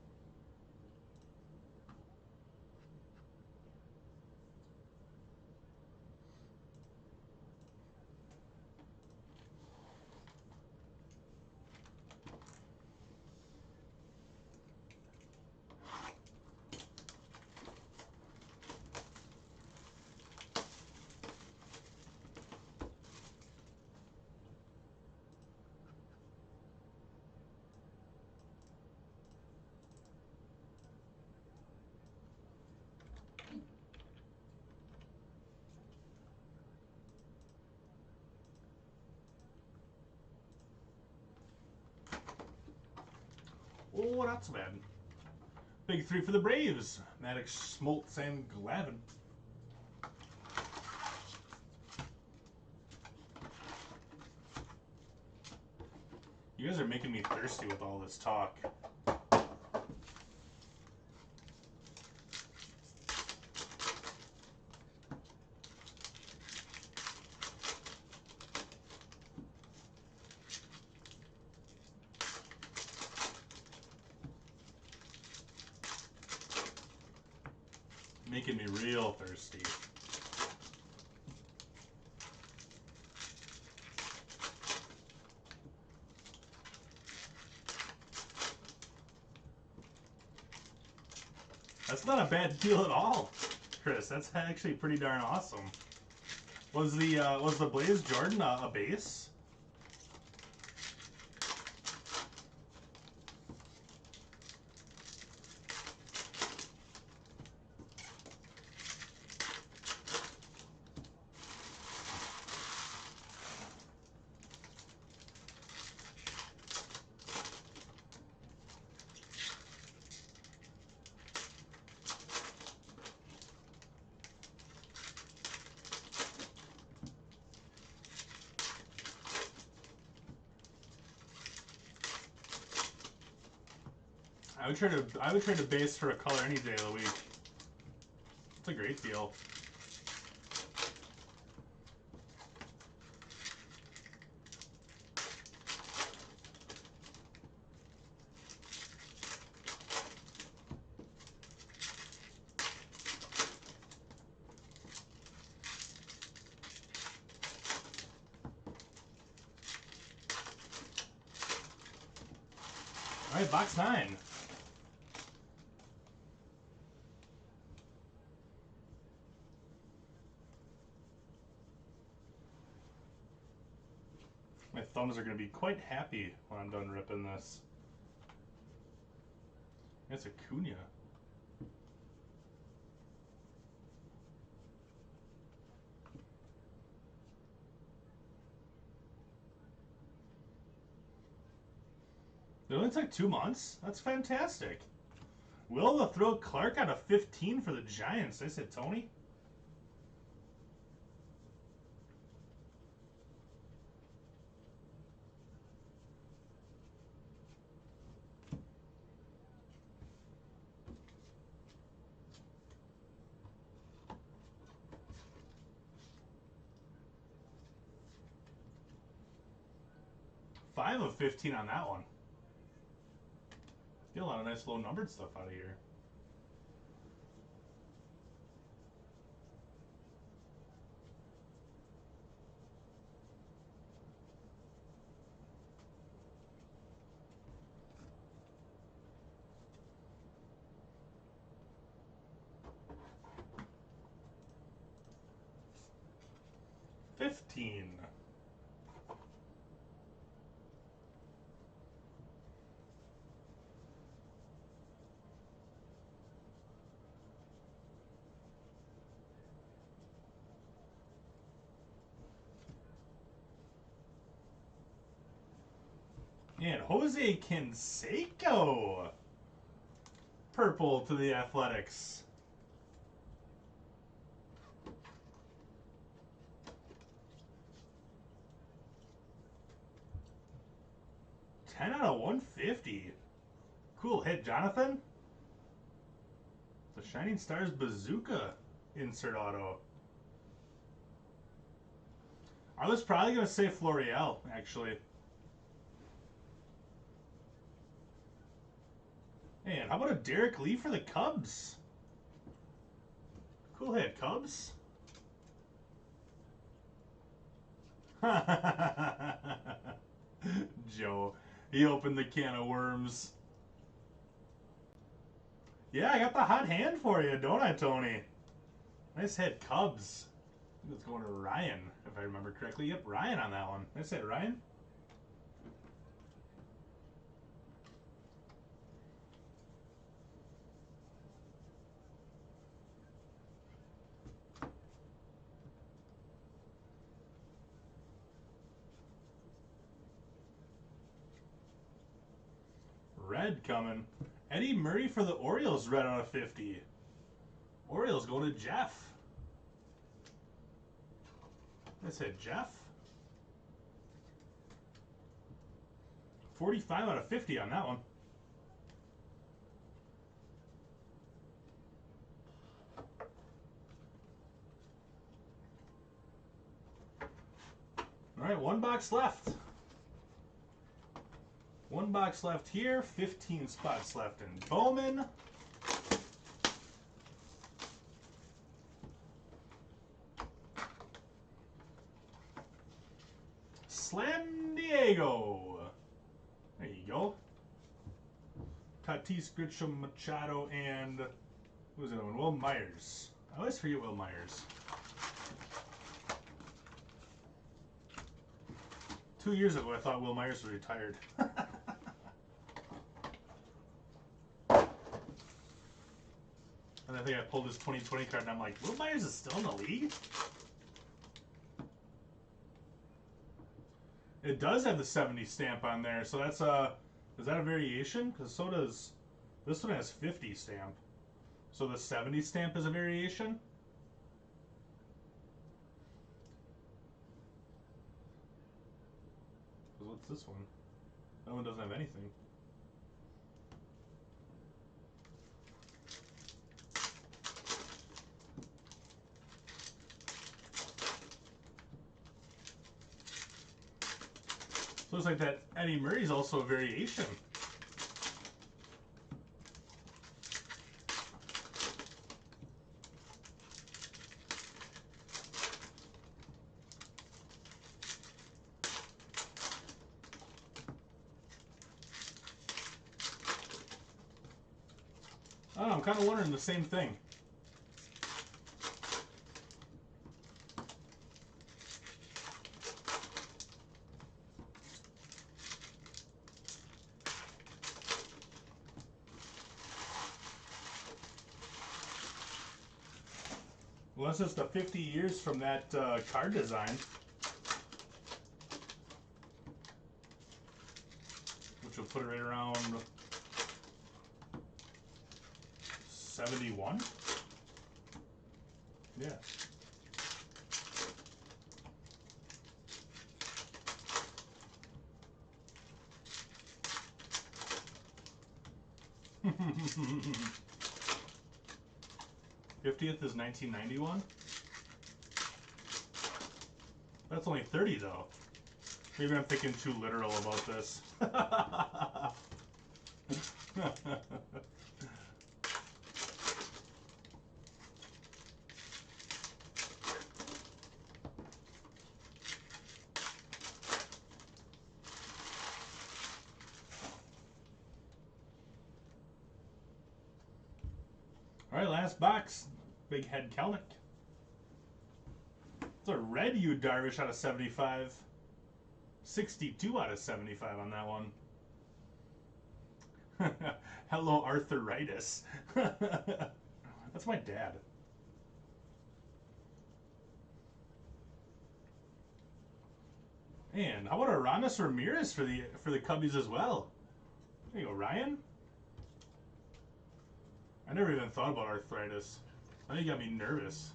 Oh, not so bad. Big 3 for the Braves. Maddox, Smoltz, and Glavine. You guys are making me thirsty with all this talk. Making me real thirsty. That's not a bad deal at all, Chris. That's actually pretty darn awesome. Was the Blaze Jordan a base? I would trade a base for a color any day of the week. It's a great deal. All right, box 9. My thumbs are going to be quite happy when I'm done ripping this. That's Acuna. It only took 2 months? That's fantastic. Will the throw Clark out of 15 for the Giants? I said Tony. Five of 15 on that one. Get a lot of nice low numbered stuff out of here. $15. And Jose Canseco. Purple to the Athletics. $10 out of 150. Cool hit, Jonathan. The Shining Stars Bazooka insert auto. I was probably going to say Florial, actually. And how about a Derek Lee for the Cubs? Cool hit, Cubs. Joe, he opened the can of worms. Yeah, I got the hot hand for you, don't I, Tony? Nice hit, Cubs. I think it's going to Ryan, if I remember correctly. Yep, Ryan on that one. Nice hit, Ryan. red coming. Eddie Murray for the Orioles, red out of 50. Orioles go to Jeff. Let's hit Jeff. 45 out of 50 on that one. All right, one box left. One box left here. 15 spots left in Bowman. Slam Diego. There you go. Tatis, Grisham, Machado, and who's the other one? Will Myers. I always forget Will Myers. 2 years ago, I thought Will Myers was retired. And I think I pulled his 2020 card, and I'm like, Will Myers is still in the league? It does have the 70 stamp on there, so that's is that a variation? Because so does this one has 50 stamp. So the 70 stamp is a variation? What's this one? That one doesn't have anything. So looks like that Eddie Murray is also a variation. I don't know, I'm kind of wondering the same thing. Unless it's the 50 years from that card design. Which will put it right around 71? Yeah. '50th is 1991. That's only 30 though. Maybe I'm thinking too literal about this. All right, last box. Big Head Kelnick. It's a red Yu Darvish out of 75. 62 out of 75 on that one. Hello, arthritis. That's my dad. And how about Aramis Ramirez for the Cubbies as well? There you go, Ryan. I never even thought about arthritis. I think you got me nervous.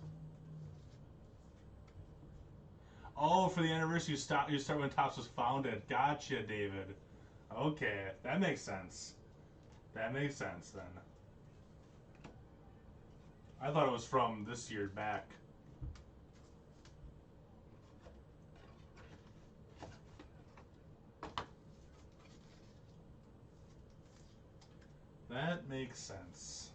Oh, for the anniversary, you start when Topps was founded. Gotcha, David. Okay, that makes sense. That makes sense then. I thought it was from this year back. That makes sense.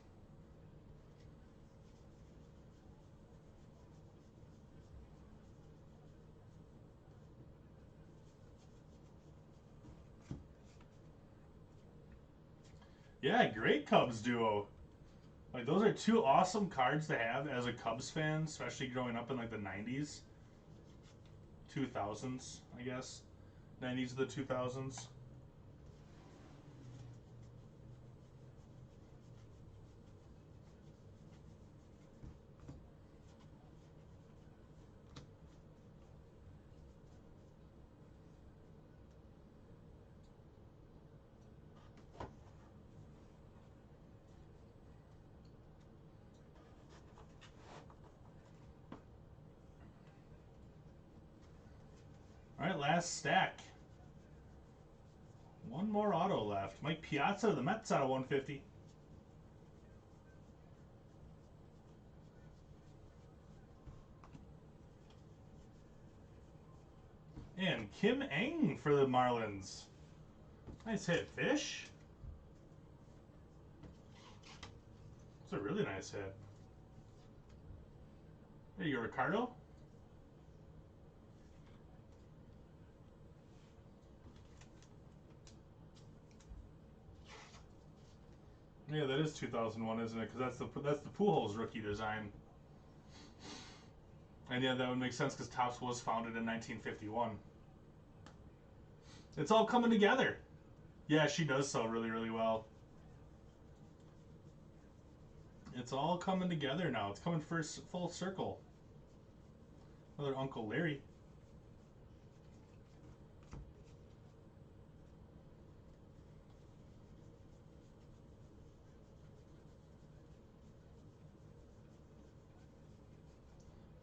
Yeah, great Cubs duo. Like, those are two awesome cards to have as a Cubs fan, especially growing up in like the 90s. 2000s, I guess. 90s to the 2000s. last stack. One more auto left. Mike Piazza of the Mets out of 150. And Kim Ng for the Marlins. Nice hit, Fish. It's a really nice hit. There you go, Ricardo. Yeah, that is 2001, isn't it? Because that's the Pujols rookie design. And yeah, that would make sense because Topps was founded in 1951. It's all coming together. Yeah, she does sell really, really well. It's all coming together now. It's coming full circle. Another Uncle Larry.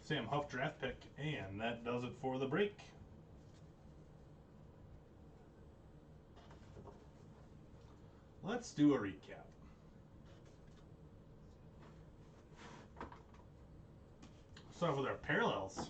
Sam Huff draft pick, and that does it for the break. Let's do a recap. Start off with our parallels.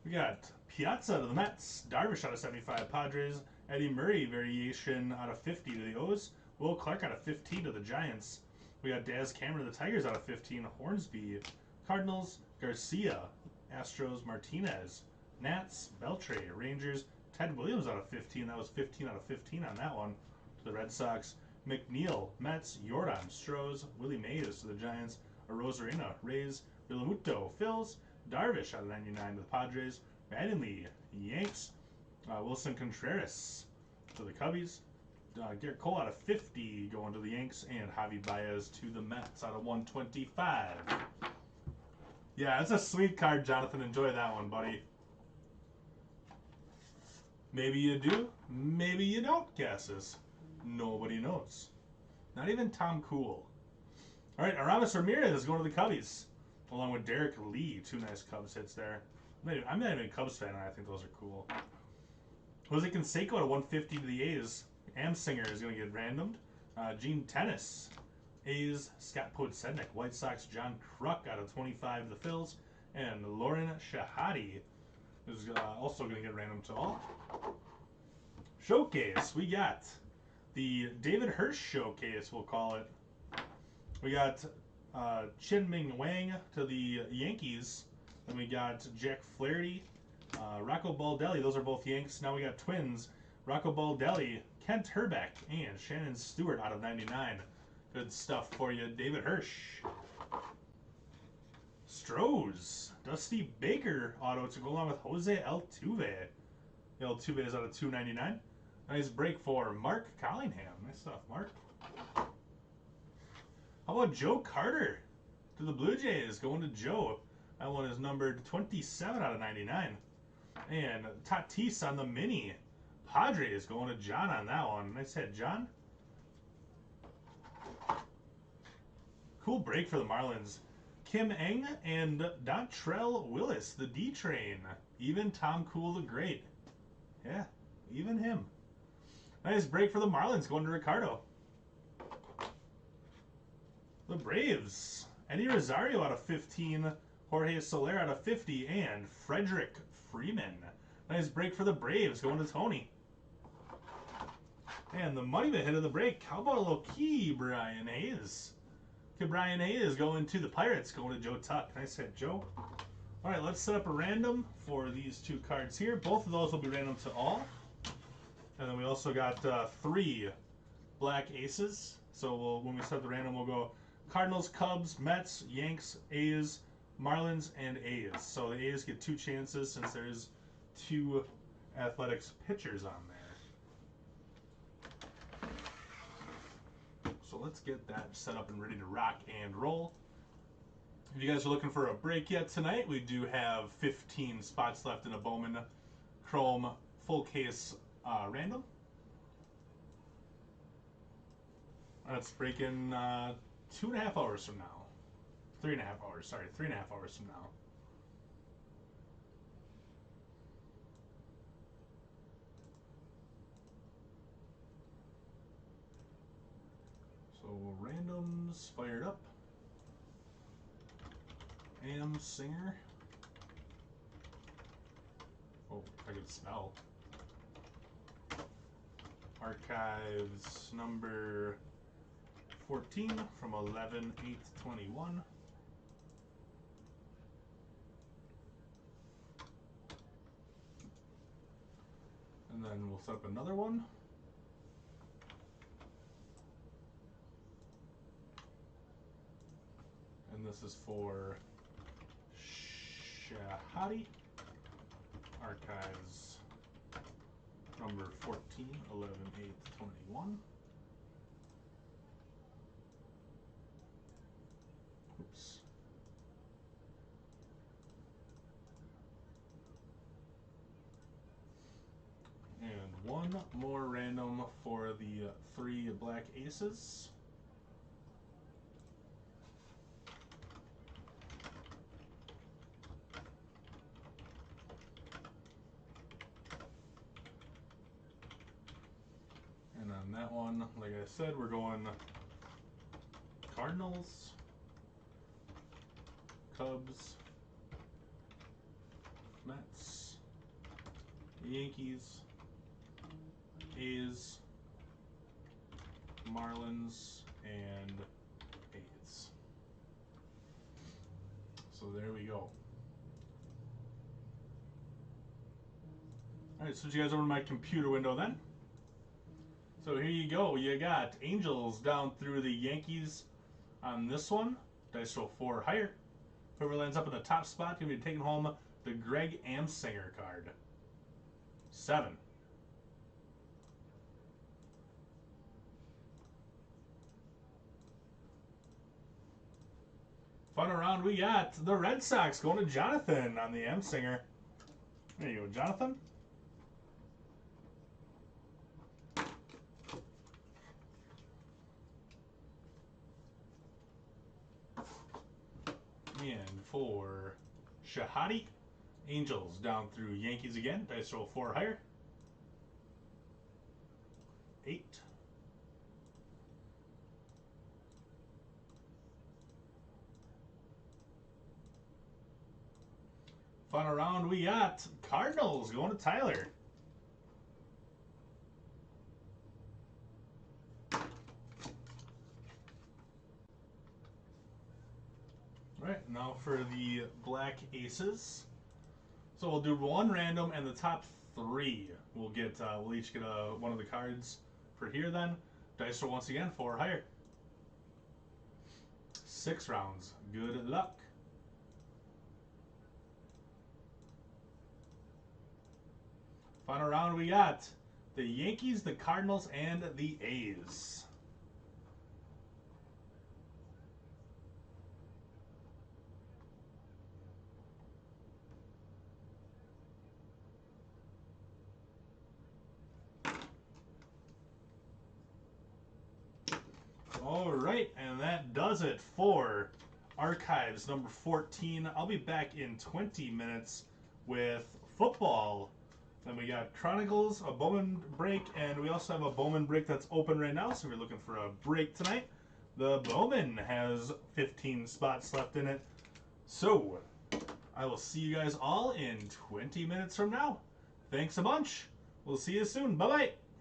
We got Piazza to the Mets, Darvish out of 75 Padres, Eddie Murray variation out of 50 to the O's, Will Clark out of 15 to the Giants. We got Daz Cameron to the Tigers out of 15, Hornsby, Cardinals, Garcia, Astros, Martinez, Nats, Beltre, Rangers, Ted Williams out of 15. That was 15 out of 15 on that one. To the Red Sox, McNeil, Mets, Jordan, Strohs, Willie Mays to the Giants, Arozarena, Rays, Villamuto, Phils, Darvish out of 99 to the Padres, Mattingly, Yanks, Wilson Contreras to the Cubbies, Garrett Cole out of 50 going to the Yanks, and Javi Baez to the Mets out of 125. Yeah, it's a sweet card, Jonathan. Enjoy that one, buddy. Maybe you do, maybe you don't, Cassis. Nobody knows. Not even Tom Cool. All right, Aramis Ramirez is going to the Cubbies, along with Derek Lee. Two nice Cubs hits there. I'm not even a Cubs fan, and I think those are cool. Jose Canseco at 150 to the A's. Amsinger is going to get randomed. Gene Tennis, A's, Scott Podsednik. White Sox, John Kruk out of 25 to the Phils. And Lauren Shahadi is also going to get random to all. Showcase, we got the David Hirsch Showcase, we'll call it. We got Chin Ming Wang to the Yankees. Then we got Jack Flaherty, Rocco Baldelli. Those are both Yanks. Now we got Twins, Rocco Baldelli, Kent Herbeck, and Shannon Stewart out of 99. Good stuff for you, David Hirsch. Strohs, Dusty Baker auto to go along with Jose Altuve. Altuve is out of 299. Nice break for Mark Collingham. Nice stuff, Mark. How about Joe Carter to the Blue Jays? Going to Joe. That one is numbered 27 out of 99. And Tatis on the mini. Padres going to John on that one. Nice hit, John. Cool break for the Marlins. Kim Ng and Dontrell Willis, the D-Train. Even Tom Cool the Great. Yeah, even him. Nice break for the Marlins, going to Ricardo. The Braves. Eddie Rosario out of 15. Jorge Solaire out of 50. And Frederick Freeman. Nice break for the Braves, going to Tony. And the money hit of the break. How about a little key, Brian Hayes? Brian Hayes going to the Pirates, going to Joe Tuck. Nice hit, Joe. All right, let's set up a random for these two cards here. Both of those will be random to all. And then we also got 3 black aces. So when we set the random, we'll go Cardinals, Cubs, Mets, Yanks, A's, Marlins, and A's. So the A's get 2 chances since there's 2 Athletics pitchers on there. So let's get that set up and ready to rock and roll. If you guys are looking for a break yet tonight, we do have 15 spots left in a Bowman Chrome full case random. That's breaking 2.5 hours from now. 3.5 hours, sorry, 3.5 hours from now. Randoms fired up. Am Singer. Oh, I could spell. Archives number 14 from 11/8/21. And then we'll set up another one. And this is for Shahadi. Archives number 14, 11/8/21. Oops. And one more random for the 3 black aces. And on that one, like I said, we're going Cardinals, Cubs, Mets, Yankees, A's, Marlins, and A's. So there we go. Alright, switch you guys over to my computer window then. So here you go. You got Angels down through the Yankees on this one. Dice roll 4 higher. Whoever lands up in the top spot can be taking home the Greg Amsinger card. 7. Fun round, we got the Red Sox going to Jonathan on the Amsinger. There you go, Jonathan. And for Shahadi, Angels down through Yankees again. Dice roll 4 higher. 8. Final round, we got Cardinals going to Tyler. Alright, now for the black aces. So we'll do 1 random and the top 3. We'll each get one of the cards for here then. Dice roll once again 4 higher. 6 rounds. Good luck. Final round, we got the Yankees, the Cardinals, and the A's. All right, and that does it for Archives number 14. I'll be back in 20 minutes with football. Then we got Chronicles, a Bowman break, and we also have a Bowman break that's open right now. So if you're looking for a break tonight, the Bowman has 15 spots left in it. So I will see you guys all in 20 minutes from now. Thanks a bunch. We'll see you soon. Bye-bye.